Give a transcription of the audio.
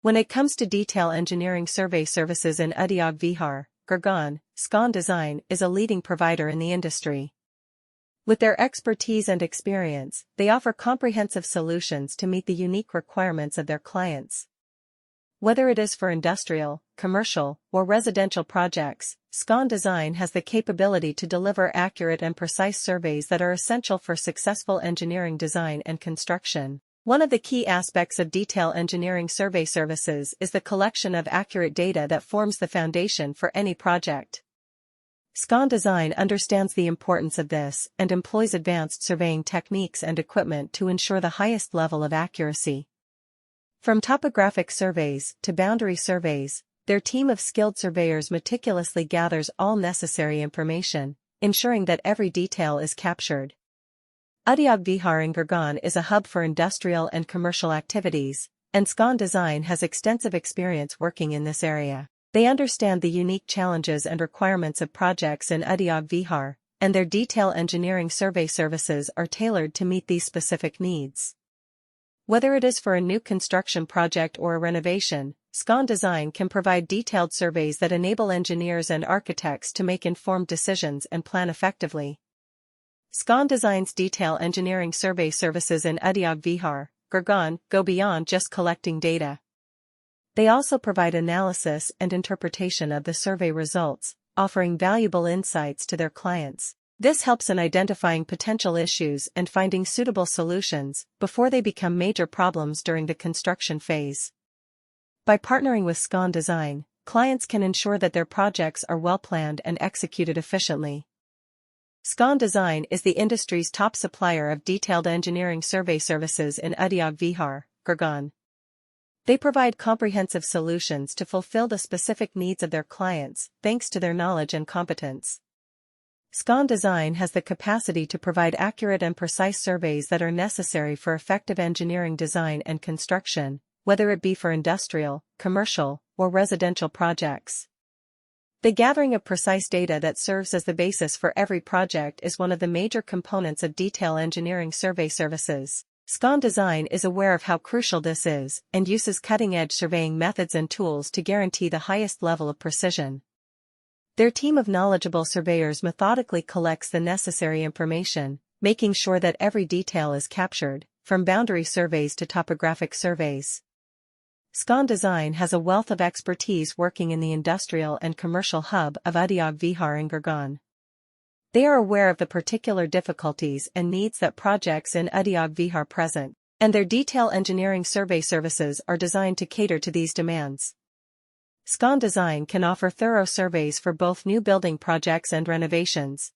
When it comes to detail engineering survey services in Udyog Vihar, Gurgaon, Scon Design is a leading provider in the industry. With their expertise and experience, they offer comprehensive solutions to meet the unique requirements of their clients. Whether it is for industrial, commercial, or residential projects, Scon Design has the capability to deliver accurate and precise surveys that are essential for successful engineering design and construction. One of the key aspects of detail engineering survey services is the collection of accurate data that forms the foundation for any project. Scon Design understands the importance of this and employs advanced surveying techniques and equipment to ensure the highest level of accuracy. From topographic surveys to boundary surveys, their team of skilled surveyors meticulously gathers all necessary information, ensuring that every detail is captured. Udyog Vihar in Gurgaon is a hub for industrial and commercial activities, and Scon Design has extensive experience working in this area. They understand the unique challenges and requirements of projects in Udyog Vihar, and their detail engineering survey services are tailored to meet these specific needs. Whether it is for a new construction project or a renovation, Scon Design can provide detailed surveys that enable engineers and architects to make informed decisions and plan effectively. Scon Design's detail engineering survey services in Udyog Vihar, Gurgaon, go beyond just collecting data. They also provide analysis and interpretation of the survey results, offering valuable insights to their clients. This helps in identifying potential issues and finding suitable solutions before they become major problems during the construction phase. By partnering with Scon Design, clients can ensure that their projects are well planned and executed efficiently. Scon Design is the industry's top supplier of detailed engineering survey services in Udyog Vihar, Gurgaon. They provide comprehensive solutions to fulfill the specific needs of their clients, thanks to their knowledge and competence. Scon Design has the capacity to provide accurate and precise surveys that are necessary for effective engineering design and construction, whether it be for industrial, commercial, or residential projects. The gathering of precise data that serves as the basis for every project is one of the major components of detail engineering survey services. Scon Design is aware of how crucial this is and uses cutting-edge surveying methods and tools to guarantee the highest level of precision. Their team of knowledgeable surveyors methodically collects the necessary information, making sure that every detail is captured, from boundary surveys to topographic surveys. Scon Design has a wealth of expertise working in the industrial and commercial hub of Udyog Vihar in Gurgaon. They are aware of the particular difficulties and needs that projects in Udyog Vihar present, and their detail engineering survey services are designed to cater to these demands. Scon Design can offer thorough surveys for both new building projects and renovations,